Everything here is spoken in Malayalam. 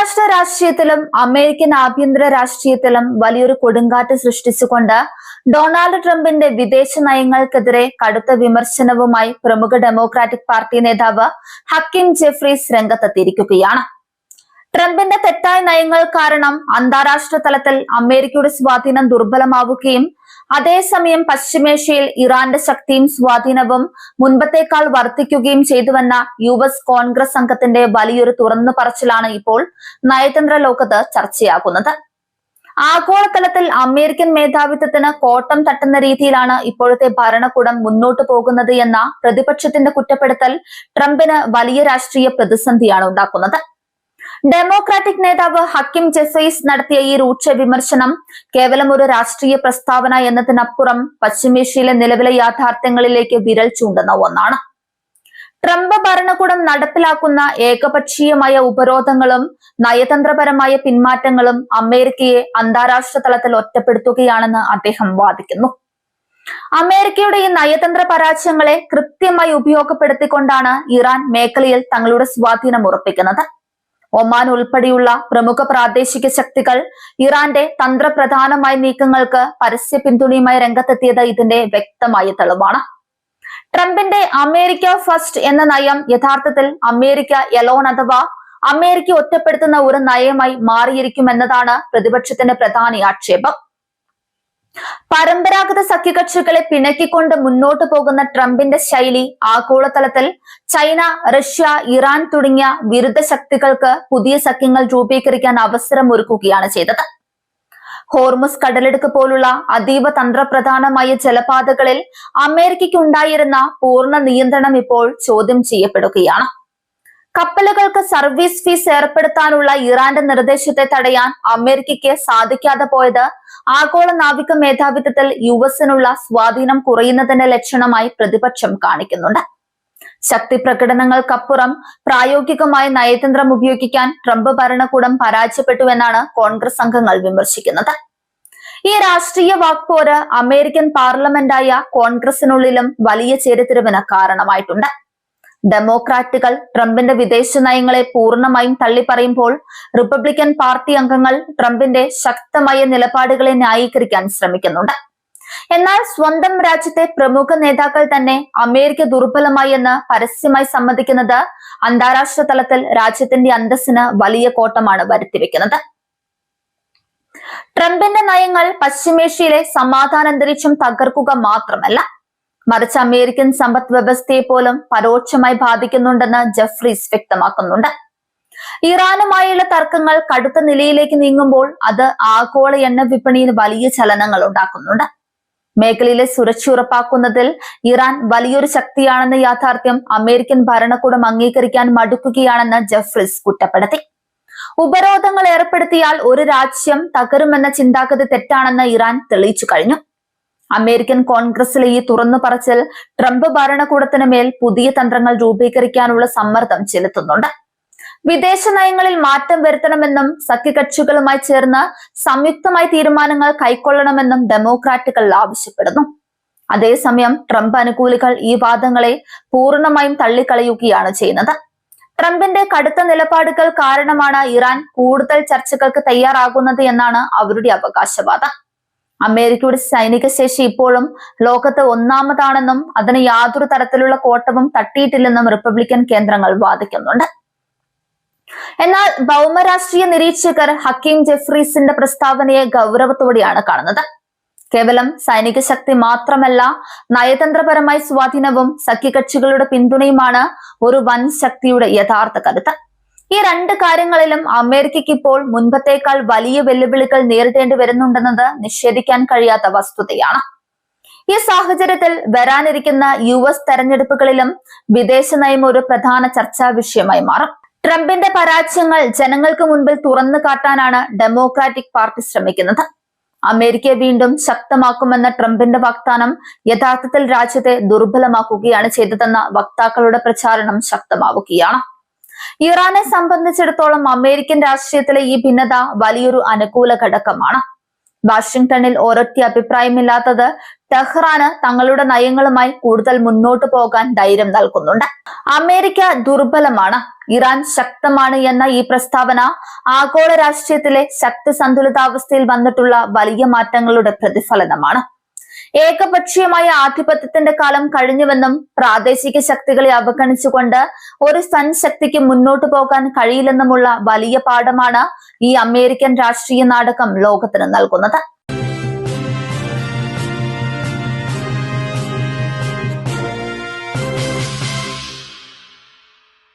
അന്താരാഷ്ട്ര രാഷ്ട്രീയത്തിലും അമേരിക്കൻ ആഭ്യന്തര രാഷ്ട്രീയത്തിലും വലിയൊരു കൊടുങ്കാറ്റ് സൃഷ്ടിച്ചുകൊണ്ട് ഡൊണാൾഡ് ട്രംപിന്റെ വിദേശ നയങ്ങൾക്കെതിരെ കടുത്ത വിമർശനവുമായി പ്രമുഖ ഡെമോക്രാറ്റിക് പാർട്ടി നേതാവ് ഹക്കീം ജെഫ്രീസ് രംഗത്തെത്തിയിരിക്കുകയാണ്. ട്രംപിന്റെ തെറ്റായ നയങ്ങൾ കാരണം അന്താരാഷ്ട്ര തലത്തിൽ അമേരിക്കയുടെ സ്വാധീനം ദുർബലമാവുകയും അതേസമയം പശ്ചിമേഷ്യയിൽ ഇറാന്റെ ശക്തിയും സ്വാധീനവും മുൻപത്തേക്കാൾ വർദ്ധിക്കുകയും ചെയ്തുവെന്ന യുഎസ് കോൺഗ്രസ് അംഗത്തിന്റെ വലിയൊരു തുറന്നു പറച്ചിലാണ് ഇപ്പോൾ നയതന്ത്ര ലോകത്ത് ചർച്ചയാകുന്നത്. ആഗോളതലത്തിൽ അമേരിക്കൻ മേധാവിത്വത്തിന് കോട്ടം തട്ടുന്ന രീതിയിലാണ് ഇപ്പോഴത്തെ ഭരണകൂടം മുന്നോട്ടു പോകുന്നത് എന്ന പ്രതിപക്ഷത്തിന്റെ കുറ്റപ്പെടുത്തൽ ട്രംപിന് വലിയ രാഷ്ട്രീയ പ്രതിസന്ധിയാണ് ഉണ്ടാക്കുന്നത്. ഡെമോക്രാറ്റിക് നേതാവ് ഹക്കീം ജെഫ്രീസ് നടത്തിയ ഈ രൂക്ഷ വിമർശനം കേവലം ഒരു രാഷ്ട്രീയ പ്രസ്താവന എന്നതിനപ്പുറം പശ്ചിമേഷ്യയിലെ നിലവിലെ യാഥാർത്ഥ്യങ്ങളിലേക്ക് വിരൽ ചൂണ്ടുന്ന ഒന്നാണ്. ട്രംപ് ഭരണകൂടം നടപ്പിലാക്കുന്ന ഏകപക്ഷീയമായ ഉപരോധങ്ങളും നയതന്ത്രപരമായ പിന്മാറ്റങ്ങളും അമേരിക്കയെ അന്താരാഷ്ട്ര തലത്തിൽ ഒറ്റപ്പെടുത്തുകയാണെന്ന് അദ്ദേഹം വാദിക്കുന്നു. അമേരിക്കയുടെ ഈ നയതന്ത്ര പരാജയങ്ങളെ കൃത്യമായി ഉപയോഗപ്പെടുത്തിക്കൊണ്ടാണ് ഇറാൻ മേഖലയിൽ തങ്ങളുടെ സ്വാധീനം ഉറപ്പിക്കുന്നത്. ഒമാൻ ഉൾപ്പെടെയുള്ള പ്രമുഖ പ്രാദേശിക ശക്തികൾ ഇറാന്റെ തന്ത്രപ്രധാനമായ നീക്കങ്ങൾക്ക് പരസ്യ പിന്തുണയുമായി രംഗത്തെത്തിയത് ഇതിന്റെ വ്യക്തമായ തെളിവാണ്. ട്രംപിന്റെ അമേരിക്ക ഫസ്റ്റ് എന്ന നയം യഥാർത്ഥത്തിൽ അമേരിക്ക എലോൺ അഥവാ അമേരിക്ക ഒറ്റപ്പെടുത്തുന്ന ഒരു നയമായി മാറിയിരിക്കുമെന്നതാണ് പ്രതിപക്ഷത്തിന്റെ പ്രധാന ആക്ഷേപം. പരമ്പരാഗത സഖ്യകക്ഷികളെ പിണക്കിക്കൊണ്ട് മുന്നോട്ടു പോകുന്ന ട്രംപിന്റെ ശൈലി ആഗോളതലത്തിൽ ചൈന, റഷ്യ, ഇറാൻ തുടങ്ങിയ വിരുദ്ധ ശക്തികൾക്ക് പുതിയ സഖ്യങ്ങൾ രൂപീകരിക്കാൻ അവസരമൊരുക്കുകയാണ് ചെയ്തത്. ഹോർമുസ് കടലിടുക്ക് പോലുള്ള അതീവ തന്ത്രപ്രധാനമായ ജലപാതകളിൽ അമേരിക്കയ്ക്ക് ഉണ്ടായിരുന്ന പൂർണ്ണ നിയന്ത്രണം ഇപ്പോൾ ചോദ്യം ചെയ്യപ്പെടുകയാണ്. കപ്പലുകൾക്ക് സർവീസ് ഫീസ് ഏർപ്പെടുത്താനുള്ള ഇറാന്റെ നിർദ്ദേശത്തെ തടയാൻ അമേരിക്കയ്ക്ക് സാധിക്കാതെ പോയത് ആഗോള നാവിക മേധാവിത്വത്തിൽ യുഎസിനുള്ള സ്വാധീനം കുറയുന്നതിന്റെ ലക്ഷണമായി പ്രതിപക്ഷം കാണിക്കുന്നുണ്ട്. ശക്തി പ്രകടനങ്ങൾക്കപ്പുറം പ്രായോഗികമായ നയതന്ത്രം ഉപയോഗിക്കാൻ ട്രംപ് ഭരണകൂടം പരാജയപ്പെട്ടുവെന്നാണ് കോൺഗ്രസ് അംഗങ്ങൾ വിമർശിക്കുന്നത്. ഈ രാഷ്ട്രീയ വാക്പോര് അമേരിക്കൻ പാർലമെന്റായ കോൺഗ്രസിനുള്ളിലും വലിയ ചേരിതിരിവിന് കാരണമായിട്ടുണ്ട്. ഡെമോക്രാറ്റുകൾ ട്രംപിന്റെ വിദേശ നയങ്ങളെ പൂർണ്ണമായും തള്ളിപ്പറയുമ്പോൾ റിപ്പബ്ലിക്കൻ പാർട്ടി അംഗങ്ങൾ ട്രംപിന്റെ ശക്തമായ നിലപാടുകളെ ന്യായീകരിക്കാൻ ശ്രമിക്കുന്നുണ്ട്. എന്നാൽ സ്വന്തം രാജ്യത്തെ പ്രമുഖ നേതാക്കൾ തന്നെ അമേരിക്ക ദുർബലമായി എന്ന് പരസ്യമായി സമ്മതിക്കുന്നത് അന്താരാഷ്ട്ര തലത്തിൽ രാജ്യത്തിന്റെ അന്തസ്സിന് വലിയ കോട്ടമാണ് വരുത്തിവെക്കുന്നത്. ട്രംപിന്റെ നയങ്ങൾ പശ്ചിമേഷ്യയിലെ സമാധാന അന്തരീക്ഷം തകർക്കുക മാത്രമല്ല, മറിച്ച് അമേരിക്കൻ സമ്പദ് വ്യവസ്ഥയെ പോലും പരോക്ഷമായി ബാധിക്കുന്നുണ്ടെന്ന് ജെഫ്രീസ് വ്യക്തമാക്കുന്നുണ്ട്. ഇറാനുമായുള്ള തർക്കങ്ങൾ കടുത്ത നിലയിലേക്ക് നീങ്ങുമ്പോൾ അത് ആഗോള എണ്ണ വിപണിയിൽ വലിയ ചലനങ്ങൾ ഉണ്ടാക്കുന്നുണ്ട്. മേഖലയിലെ സുരക്ഷ ഉറപ്പാക്കുന്നതിൽ ഇറാൻ വലിയൊരു ശക്തിയാണെന്ന യാഥാർത്ഥ്യം അമേരിക്കൻ ഭരണകൂടം അംഗീകരിക്കാൻ മടുക്കുകയാണെന്ന് ജെഫ്രീസ് കുറ്റപ്പെടുത്തി. ഉപരോധങ്ങൾ ഏർപ്പെടുത്തിയാൽ ഒരു രാജ്യം തകരുമെന്ന ചിന്താഗതി തെറ്റാണെന്ന് ഇറാൻ തെളിയിച്ചു കഴിഞ്ഞു. അമേരിക്കൻ കോൺഗ്രസിലെ ഈ തുറന്നു പറച്ചിൽ ട്രംപ് ഭരണകൂടത്തിന് മേൽ പുതിയ തന്ത്രങ്ങൾ രൂപീകരിക്കാനുള്ള സമ്മർദ്ദം ചെലുത്തുന്നുണ്ട്. വിദേശ നയങ്ങളിൽ മാറ്റം വരുത്തണമെന്നും സഖ്യകക്ഷികളുമായി ചേർന്ന് സംയുക്തമായി തീരുമാനങ്ങൾ കൈക്കൊള്ളണമെന്നും ഡെമോക്രാറ്റുകൾ ആവശ്യപ്പെടുന്നു. അതേസമയം ട്രംപ് അനുകൂലികൾ ഈ വാദങ്ങളെ പൂർണ്ണമായും തള്ളിക്കളയുകയാണ് ചെയ്യുന്നത്. ട്രംപിന്റെ കടുത്ത നിലപാടുകൾ കാരണമാണ് ഇറാൻ കൂടുതൽ ചർച്ചകൾക്ക് തയ്യാറാകുന്നത് എന്നാണ് അവരുടെ അവകാശവാദം. അമേരിക്കയുടെ സൈനിക ശേഷി ഇപ്പോഴും ലോകത്ത് ഒന്നാമതാണെന്നും അതിന് യാതൊരു തരത്തിലുള്ള കോട്ടവും തട്ടിയിട്ടില്ലെന്നും റിപ്പബ്ലിക്കൻ കേന്ദ്രങ്ങൾ വാദിക്കുന്നുണ്ട്. എന്നാൽ ഭൗമരാഷ്ട്രീയ നിരീക്ഷകർ ഹക്കീം ജെഫ്രീസിന്റെ പ്രസ്താവനയെ ഗൗരവത്തോടെയാണ് കാണുന്നത്. കേവലം സൈനിക ശക്തി മാത്രമല്ല, നയതന്ത്രപരമായ സ്വാധീനവും സഖ്യകക്ഷികളുടെ പിന്തുണയുമാണ് ഒരു വൻ ശക്തിയുടെ യഥാർത്ഥ കരുത്ത്. ഈ രണ്ട് കാര്യങ്ങളിലും അമേരിക്കയ്ക്ക് ഇപ്പോൾ മുൻപത്തേക്കാൾ വലിയ വെല്ലുവിളികൾ നേരിടേണ്ടി വരുന്നുണ്ടെന്നത് നിഷേധിക്കാൻ കഴിയാത്ത വസ്തുതയാണ്. ഈ സാഹചര്യത്തിൽ വരാനിരിക്കുന്ന യുഎസ് തെരഞ്ഞെടുപ്പുകളിലും വിദേശ നയം ഒരു പ്രധാന ചർച്ചാ വിഷയമായി മാറും. ട്രംപിന്റെ പരാജയങ്ങൾ ജനങ്ങൾക്ക് മുൻപിൽ തുറന്നു കാട്ടാനാണ് ഡെമോക്രാറ്റിക് പാർട്ടി ശ്രമിക്കുന്നത്. അമേരിക്കയെ വീണ്ടും ശക്തമാക്കുമെന്ന ട്രംപിന്റെ വാഗ്ദാനം യഥാർത്ഥത്തിൽ രാജ്യത്തെ ദുർബലമാക്കുകയാണ് ചെയ്തതെന്ന വക്താക്കളുടെ പ്രചാരണം ശക്തമാവുകയാണ്. ഇറാനെ സംബന്ധിച്ചിടത്തോളം അമേരിക്കൻ രാഷ്ട്രീയത്തിലെ ഈ ഭിന്നത വലിയൊരു അനുകൂല ഘടകമാണ്. വാഷിംഗ്ടണിൽ ഒരൊറ്റ അഭിപ്രായമില്ലാത്തത് ടെഹ്റാന് തങ്ങളുടെ നയങ്ങളുമായി കൂടുതൽ മുന്നോട്ടു പോകാൻ ധൈര്യം നൽകുന്നുണ്ട്. അമേരിക്ക ദുർബലമാണ്, ഇറാൻ ശക്തമാണ് എന്ന ഈ പ്രസ്താവന ആഗോള രാഷ്ട്രീയത്തിലെ ശക്തി സന്തുലിതാവസ്ഥയിൽ വന്നിട്ടുള്ള വലിയ മാറ്റങ്ങളുടെ പ്രതിഫലനമാണ്. ഏകപക്ഷീയമായ ആധിപത്യത്തിന്റെ കാലം കഴിഞ്ഞുവെന്നും പ്രാദേശിക ശക്തികളെ അവഗണിച്ചുകൊണ്ട് ഒരു ശക്തിക്ക് മുന്നോട്ടു പോകാൻ കഴിയില്ലെന്നുമുള്ള വലിയ പാഠമാണ് ഈ അമേരിക്കൻ രാഷ്ട്രീയ നാടകം ലോകത്തിന് നൽകുന്നത്.